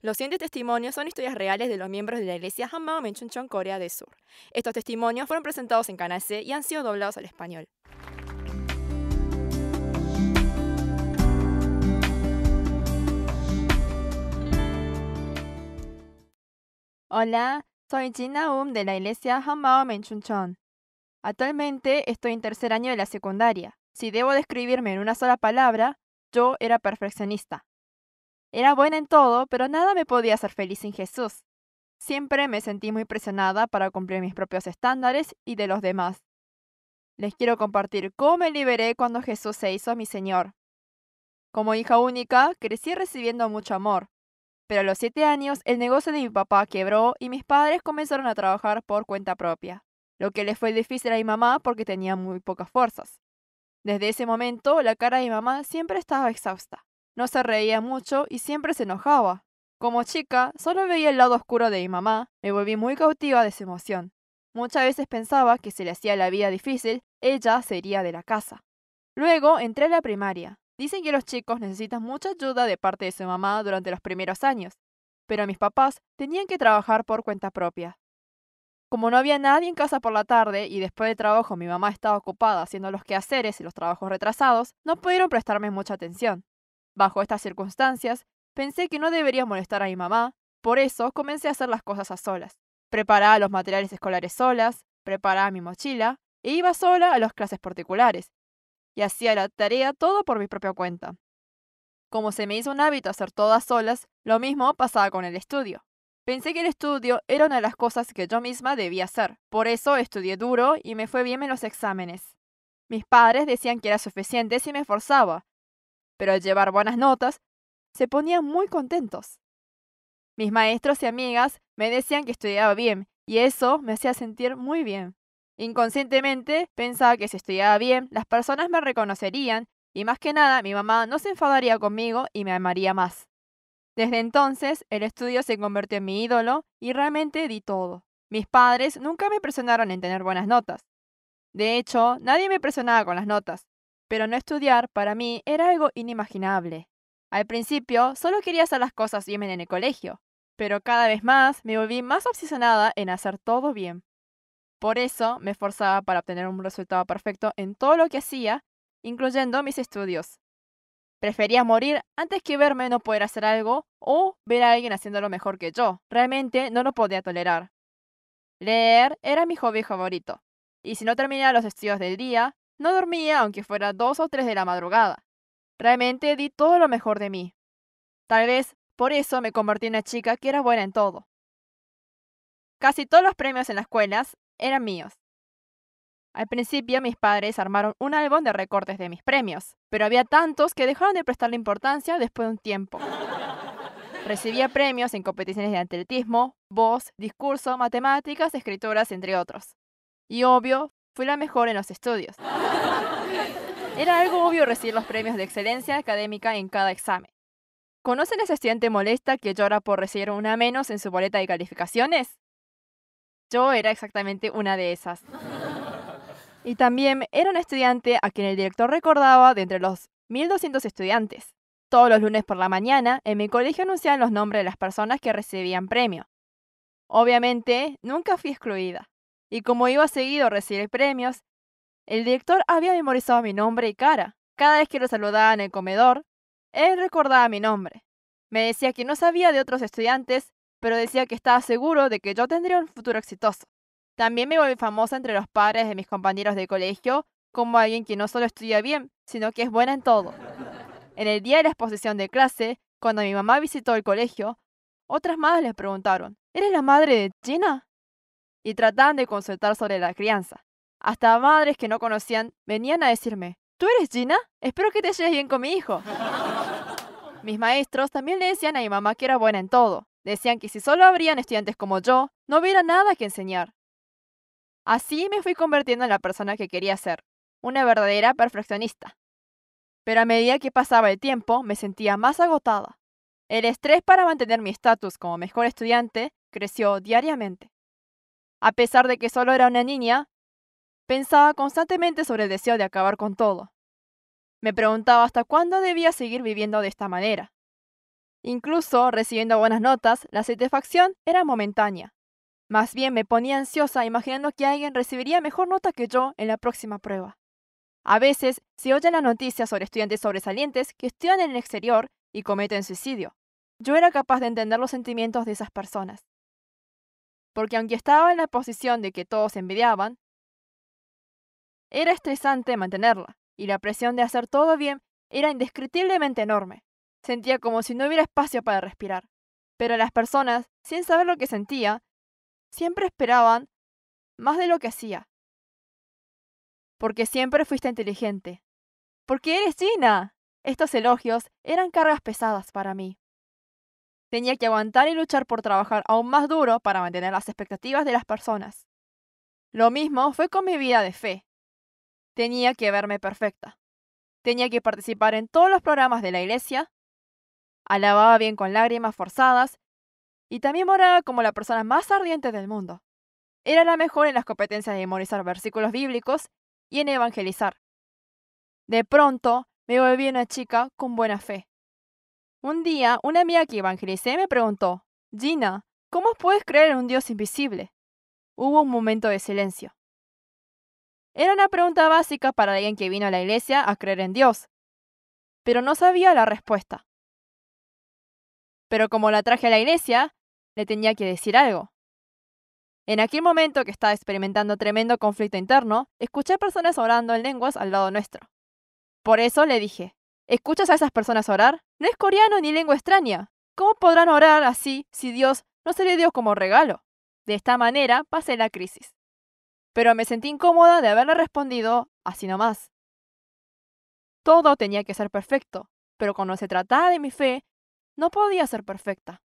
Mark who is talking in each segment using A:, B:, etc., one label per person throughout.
A: Los siguientes testimonios son historias reales de los miembros de la iglesia Hammam en Chuncheon, Corea del Sur. Estos testimonios fueron presentados en Canal C y han sido doblados al español. Hola, soy Jin Naum de la iglesia Hammam en Chuncheon. Actualmente estoy en tercer año de la secundaria. Si debo describirme en una sola palabra, yo era perfeccionista. Era buena en todo, pero nada me podía hacer feliz sin Jesús. Siempre me sentí muy presionada para cumplir mis propios estándares y de los demás. Les quiero compartir cómo me liberé cuando Jesús se hizo mi Señor. Como hija única, crecí recibiendo mucho amor, pero a los 7 años el negocio de mi papá quebró y mis padres comenzaron a trabajar por cuenta propia, lo que le fue difícil a mi mamá porque tenía muy pocas fuerzas. Desde ese momento, la cara de mi mamá siempre estaba exhausta. No se reía mucho y siempre se enojaba. Como chica, solo veía el lado oscuro de mi mamá, me volví muy cautiva de su emoción. Muchas veces pensaba que si le hacía la vida difícil, ella se iría de la casa. Luego entré a la primaria. Dicen que los chicos necesitan mucha ayuda de parte de su mamá durante los primeros años, pero mis papás tenían que trabajar por cuenta propia. Como no había nadie en casa por la tarde y después de trabajo mi mamá estaba ocupada haciendo los quehaceres y los trabajos retrasados, no pudieron prestarme mucha atención. Bajo estas circunstancias, pensé que no debería molestar a mi mamá, por eso comencé a hacer las cosas a solas. Preparaba los materiales escolares solas, preparaba mi mochila e iba sola a las clases particulares, y hacía la tarea todo por mi propia cuenta. Como se me hizo un hábito hacer todas solas, lo mismo pasaba con el estudio. Pensé que el estudio era una de las cosas que yo misma debía hacer. Por eso estudié duro y me fue bien en los exámenes. Mis padres decían que era suficiente si me esforzaba, pero al llevar buenas notas, se ponían muy contentos. Mis maestros y amigas me decían que estudiaba bien y eso me hacía sentir muy bien. Inconscientemente pensaba que si estudiaba bien, las personas me reconocerían y más que nada mi mamá no se enfadaría conmigo y me amaría más. Desde entonces, el estudio se convirtió en mi ídolo y realmente di todo. Mis padres nunca me presionaron en tener buenas notas. De hecho, nadie me presionaba con las notas, pero no estudiar para mí era algo inimaginable. Al principio, solo quería hacer las cosas bien en el colegio, pero cada vez más me volví más obsesionada en hacer todo bien. Por eso me esforzaba para obtener un resultado perfecto en todo lo que hacía, incluyendo mis estudios. Prefería morir antes que verme no poder hacer algo o ver a alguien haciéndolo mejor que yo. Realmente no lo podía tolerar. Leer era mi hobby favorito. Y si no terminaba los estudios del día, no dormía aunque fuera 2 o 3 de la madrugada. Realmente di todo lo mejor de mí. Tal vez por eso me convertí en una chica que era buena en todo. Casi todos los premios en las escuelas eran míos. Al principio mis padres armaron un álbum de recortes de mis premios, pero había tantos que dejaron de prestarle importancia después de un tiempo. Recibía premios en competiciones de atletismo, voz, discurso, matemáticas, escrituras, entre otros. Y obvio, fui la mejor en los estudios. Era algo obvio recibir los premios de excelencia académica en cada examen. ¿Conocen a ese estudiante molesta que llora por recibir una menos en su boleta de calificaciones? Yo era exactamente una de esas. Y también era un estudiante a quien el director recordaba de entre los 1.200 estudiantes. Todos los lunes por la mañana, en mi colegio anunciaban los nombres de las personas que recibían premio. Obviamente, nunca fui excluida. Y como iba seguido a recibir premios, el director había memorizado mi nombre y cara. Cada vez que lo saludaba en el comedor, él recordaba mi nombre. Me decía que no sabía de otros estudiantes, pero decía que estaba seguro de que yo tendría un futuro exitoso. También me volví famosa entre los padres de mis compañeros de colegio como alguien que no solo estudia bien, sino que es buena en todo. En el día de la exposición de clase, cuando mi mamá visitó el colegio, otras madres les preguntaron, ¿eres la madre de Gina? Y trataban de consultar sobre la crianza. Hasta madres que no conocían venían a decirme, ¿tú eres Gina? Espero que te lleves bien con mi hijo. Mis maestros también le decían a mi mamá que era buena en todo. Decían que si solo habrían estudiantes como yo, no hubiera nada que enseñar. Así me fui convirtiendo en la persona que quería ser, una verdadera perfeccionista. Pero a medida que pasaba el tiempo, me sentía más agotada. El estrés para mantener mi estatus como mejor estudiante creció diariamente. A pesar de que solo era una niña, pensaba constantemente sobre el deseo de acabar con todo. Me preguntaba hasta cuándo debía seguir viviendo de esta manera. Incluso recibiendo buenas notas, la satisfacción era momentánea. Más bien me ponía ansiosa imaginando que alguien recibiría mejor nota que yo en la próxima prueba. A veces se oyen las noticias sobre estudiantes sobresalientes que estudian en el exterior y cometen suicidio. Yo era capaz de entender los sentimientos de esas personas. Porque aunque estaba en la posición de que todos envidiaban, era estresante mantenerla, y la presión de hacer todo bien era indescriptiblemente enorme. Sentía como si no hubiera espacio para respirar. Pero las personas, sin saber lo que sentía, siempre esperaban más de lo que hacía. Porque siempre fuiste inteligente. Porque eres Gina. Estos elogios eran cargas pesadas para mí. Tenía que aguantar y luchar por trabajar aún más duro para mantener las expectativas de las personas. Lo mismo fue con mi vida de fe. Tenía que verme perfecta. Tenía que participar en todos los programas de la iglesia, alababa bien con lágrimas forzadas y también moraba como la persona más ardiente del mundo. Era la mejor en las competencias de memorizar versículos bíblicos y en evangelizar. De pronto, me volví una chica con buena fe. Un día, una amiga que evangelicé me preguntó, Gina, ¿cómo puedes creer en un Dios invisible? Hubo un momento de silencio. Era una pregunta básica para alguien que vino a la iglesia a creer en Dios, pero no sabía la respuesta. Pero como la traje a la iglesia, le tenía que decir algo. En aquel momento que estaba experimentando tremendo conflicto interno, escuché personas orando en lenguas al lado nuestro. Por eso le dije, ¿escuchas a esas personas orar? No es coreano ni lengua extraña. ¿Cómo podrán orar así si Dios no se le dio como regalo? De esta manera pasé la crisis. Pero me sentí incómoda de haberle respondido así nomás. Todo tenía que ser perfecto, pero cuando se trataba de mi fe, no podía ser perfecta.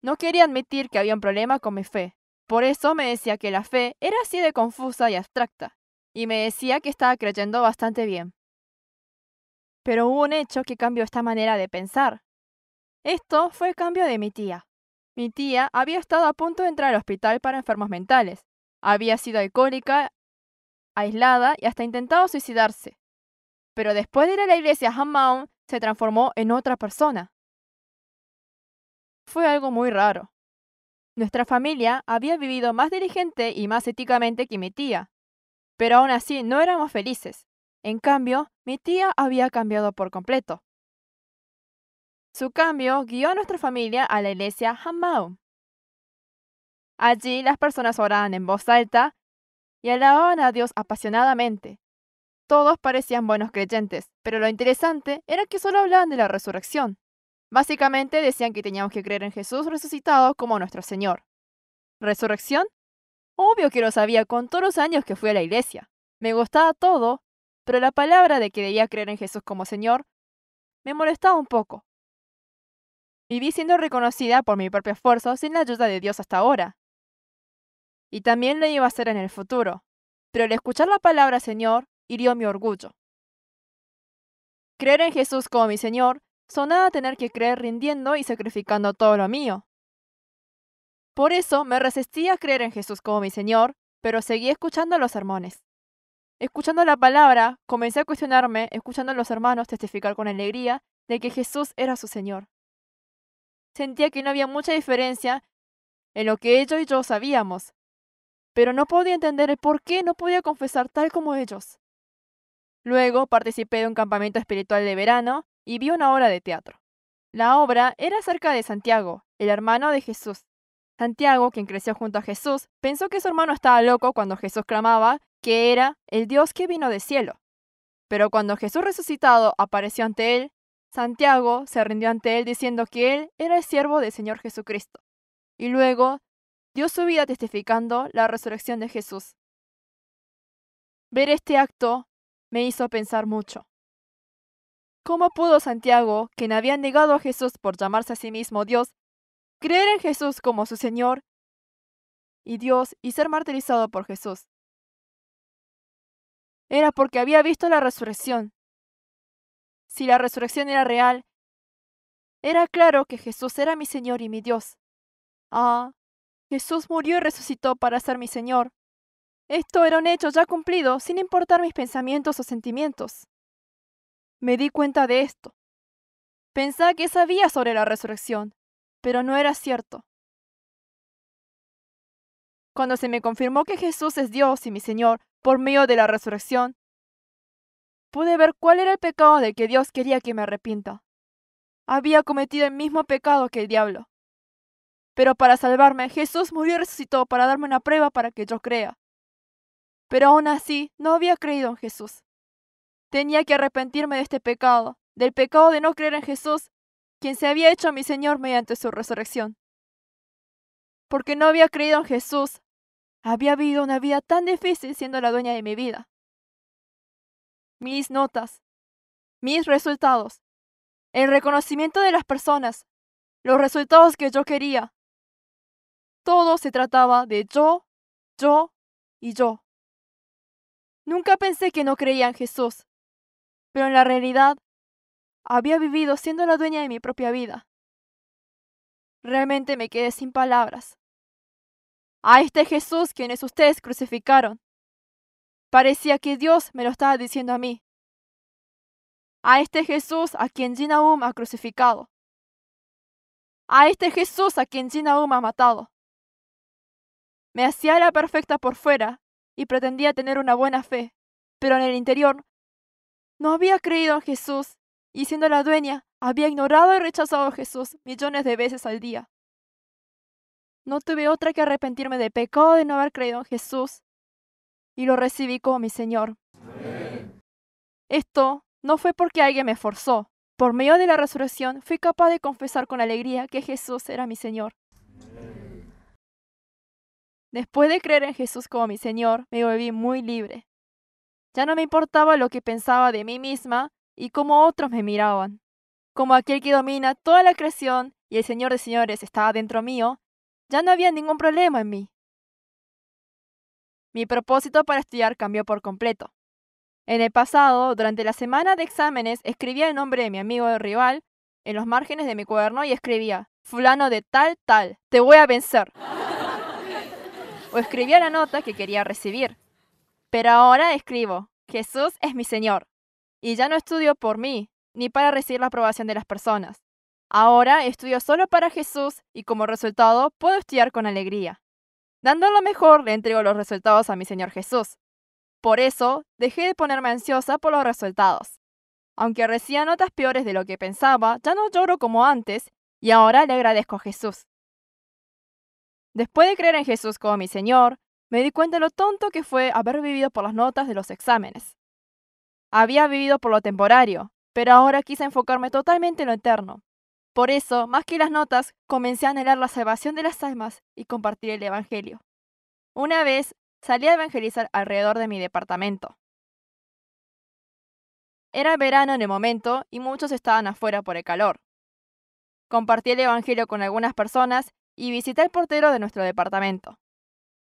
A: No quería admitir que había un problema con mi fe. Por eso me decía que la fe era así de confusa y abstracta, y me decía que estaba creyendo bastante bien. Pero hubo un hecho que cambió esta manera de pensar. Esto fue el cambio de mi tía. Mi tía había estado a punto de entrar al hospital para enfermos mentales. Había sido alcohólica, aislada y hasta intentado suicidarse. Pero después de ir a la iglesia Hammam, se transformó en otra persona. Fue algo muy raro. Nuestra familia había vivido más diligente y más éticamente que mi tía, pero aún así no éramos felices. En cambio, mi tía había cambiado por completo. Su cambio guió a nuestra familia a la iglesia Hammam. Allí las personas oraban en voz alta y alababan a Dios apasionadamente. Todos parecían buenos creyentes, pero lo interesante era que solo hablaban de la resurrección. Básicamente decían que teníamos que creer en Jesús resucitado como nuestro Señor. ¿Resurrección? Obvio que lo sabía con todos los años que fui a la iglesia. Me gustaba todo, pero la palabra de que debía creer en Jesús como Señor me molestaba un poco. Viví siendo reconocida por mi propio esfuerzo sin la ayuda de Dios hasta ahora. Y también lo iba a hacer en el futuro. Pero al escuchar la palabra Señor, hirió mi orgullo. Creer en Jesús como mi Señor sonaba a tener que creer rindiendo y sacrificando todo lo mío. Por eso me resistí a creer en Jesús como mi Señor, pero seguí escuchando los sermones. Escuchando la palabra, comencé a cuestionarme, escuchando a los hermanos testificar con alegría de que Jesús era su Señor. Sentía que no había mucha diferencia en lo que ellos y yo sabíamos, pero no podía entender el por qué no podía confesar tal como ellos. Luego participé de un campamento espiritual de verano y vi una obra de teatro. La obra era acerca de Santiago, el hermano de Jesús. Santiago, quien creció junto a Jesús, pensó que su hermano estaba loco cuando Jesús clamaba que era el Dios que vino del cielo. Pero cuando Jesús resucitado apareció ante él, Santiago se rindió ante él diciendo que él era el siervo del Señor Jesucristo. Y luego dio su vida testificando la resurrección de Jesús. Ver este acto me hizo pensar mucho. ¿Cómo pudo Santiago, quien había negado a Jesús por llamarse a sí mismo Dios, creer en Jesús como su Señor y Dios y ser martirizado por Jesús? Era porque había visto la resurrección. Si la resurrección era real, era claro que Jesús era mi Señor y mi Dios. Ah, Jesús murió y resucitó para ser mi Señor. Esto era un hecho ya cumplido, sin importar mis pensamientos o sentimientos. Me di cuenta de esto. Pensaba que sabía sobre la resurrección, pero no era cierto. Cuando se me confirmó que Jesús es Dios y mi Señor por medio de la resurrección, pude ver cuál era el pecado del que Dios quería que me arrepienta. Había cometido el mismo pecado que el diablo. Pero para salvarme, Jesús murió y resucitó para darme una prueba para que yo crea. Pero aún así, no había creído en Jesús. Tenía que arrepentirme de este pecado, del pecado de no creer en Jesús, quien se había hecho mi Señor mediante su resurrección. Porque no había creído en Jesús, había vivido una vida tan difícil siendo la dueña de mi vida. Mis notas, mis resultados, el reconocimiento de las personas, los resultados que yo quería. Todo se trataba de yo y yo. Nunca pensé que no creía en Jesús, pero en la realidad había vivido siendo la dueña de mi propia vida. Realmente me quedé sin palabras. A este Jesús quienes ustedes crucificaron. Parecía que Dios me lo estaba diciendo a mí. A este Jesús a quien Jin Aum ha crucificado. A este Jesús a quien Jin Aum ha matado. Me hacía la perfecta por fuera y pretendía tener una buena fe, pero en el interior no había creído en Jesús y siendo la dueña había ignorado y rechazado a Jesús millones de veces al día. No tuve otra que arrepentirme del pecado de no haber creído en Jesús y lo recibí como mi Señor. Esto no fue porque alguien me forzó. Por medio de la resurrección fui capaz de confesar con alegría que Jesús era mi Señor. Después de creer en Jesús como mi Señor, me volví muy libre. Ya no me importaba lo que pensaba de mí misma y cómo otros me miraban. Como aquel que domina toda la creación y el Señor de señores estaba dentro mío, ya no había ningún problema en mí. Mi propósito para estudiar cambió por completo. En el pasado, durante la semana de exámenes, escribía el nombre de mi amigo de rival en los márgenes de mi cuaderno y escribía, fulano de tal, te voy a vencer. O escribía la nota que quería recibir. Pero ahora escribo, Jesús es mi Señor. Y ya no estudio por mí, ni para recibir la aprobación de las personas. Ahora estudio solo para Jesús y como resultado puedo estudiar con alegría. Dando lo mejor, le entrego los resultados a mi Señor Jesús. Por eso, dejé de ponerme ansiosa por los resultados. Aunque recibía notas peores de lo que pensaba, ya no lloro como antes y ahora le agradezco a Jesús. Después de creer en Jesús como mi Señor, me di cuenta de lo tonto que fue haber vivido por las notas de los exámenes. Había vivido por lo temporario, pero ahora quise enfocarme totalmente en lo eterno. Por eso, más que las notas, comencé a anhelar la salvación de las almas y compartir el Evangelio. Una vez, salí a evangelizar alrededor de mi departamento. Era verano en el momento y muchos estaban afuera por el calor. Compartí el Evangelio con algunas personas y visité al portero de nuestro departamento.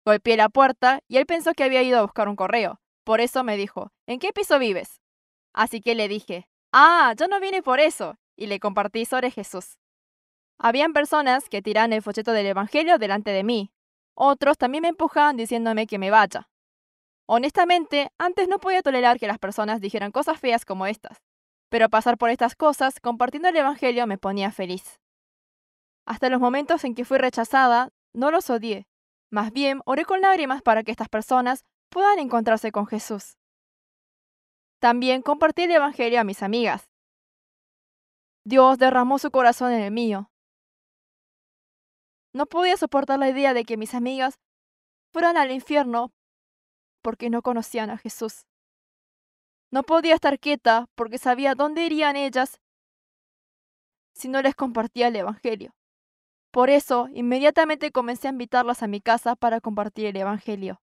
A: Golpeé la puerta y él pensó que había ido a buscar un correo. Por eso me dijo, ¿en qué piso vives? Así que le dije, yo no vine por eso, y le compartí sobre Jesús. Habían personas que tiraban el folleto del Evangelio delante de mí. Otros también me empujaban diciéndome que me vaya. Honestamente, antes no podía tolerar que las personas dijeran cosas feas como estas. Pero pasar por estas cosas, compartiendo el Evangelio, me ponía feliz. Hasta los momentos en que fui rechazada, no los odié. Más bien, oré con lágrimas para que estas personas puedan encontrarse con Jesús. También compartí el Evangelio a mis amigas. Dios derramó su corazón en el mío. No podía soportar la idea de que mis amigas fueran al infierno porque no conocían a Jesús. No podía estar quieta porque sabía dónde irían ellas si no les compartía el Evangelio. Por eso, inmediatamente comencé a invitarlas a mi casa para compartir el Evangelio.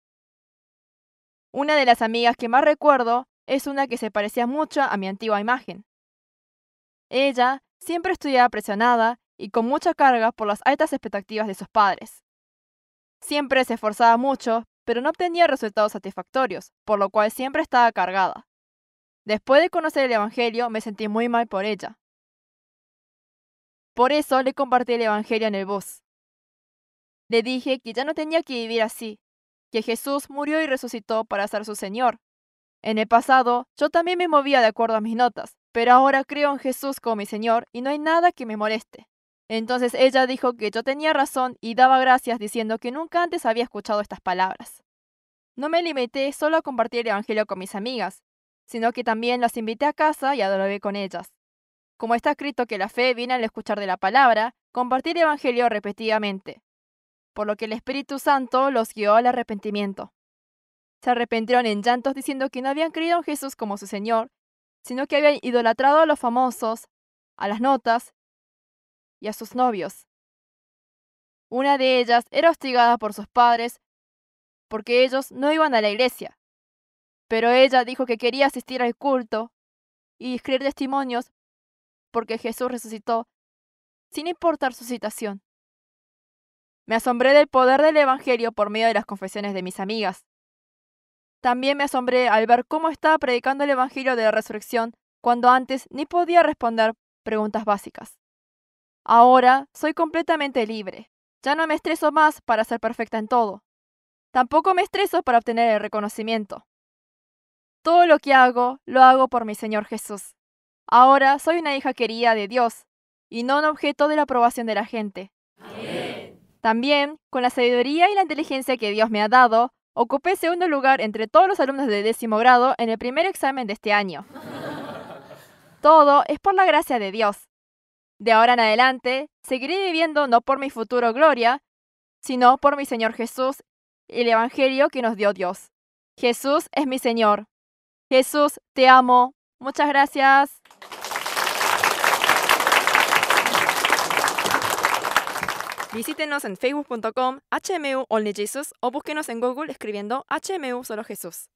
A: Una de las amigas que más recuerdo es una que se parecía mucho a mi antigua imagen. Ella siempre estudiaba presionada y con mucha carga por las altas expectativas de sus padres. Siempre se esforzaba mucho, pero no obtenía resultados satisfactorios, por lo cual siempre estaba cargada. Después de conocer el Evangelio, me sentí muy mal por ella. Por eso le compartí el Evangelio en el bus. Le dije que ya no tenía que vivir así, que Jesús murió y resucitó para ser su Señor. En el pasado, yo también me movía de acuerdo a mis notas, pero ahora creo en Jesús como mi Señor y no hay nada que me moleste. Entonces ella dijo que yo tenía razón y daba gracias diciendo que nunca antes había escuchado estas palabras. No me limité solo a compartir el Evangelio con mis amigas, sino que también las invité a casa y adoré con ellas. Como está escrito que la fe viene al escuchar de la palabra, compartí el Evangelio repetidamente, por lo que el Espíritu Santo los guió al arrepentimiento. Se arrepintieron en llantos diciendo que no habían creído en Jesús como su Señor, sino que habían idolatrado a los famosos, a las notas y a sus novios. Una de ellas era hostigada por sus padres porque ellos no iban a la iglesia, pero ella dijo que quería asistir al culto y escribir testimonios porque Jesús resucitó, sin importar su situación. Me asombré del poder del Evangelio por medio de las confesiones de mis amigas. También me asombré al ver cómo estaba predicando el Evangelio de la resurrección cuando antes ni podía responder preguntas básicas. Ahora soy completamente libre. Ya no me estreso más para ser perfecta en todo. Tampoco me estreso para obtener el reconocimiento. Todo lo que hago, lo hago por mi Señor Jesús. Ahora soy una hija querida de Dios y no un objeto de la aprobación de la gente.
B: Amén.
A: También, con la sabiduría y la inteligencia que Dios me ha dado, ocupé segundo lugar entre todos los alumnos de 10º grado en el primer examen de este año. Todo es por la gracia de Dios. De ahora en adelante, seguiré viviendo no por mi futuro gloria, sino por mi Señor Jesús y el Evangelio que nos dio Dios. Jesús es mi Señor. Jesús, te amo. Muchas gracias. Visítenos en facebook.com HMU Only Jesus o búsquenos en Google escribiendo HMU Solo Jesús.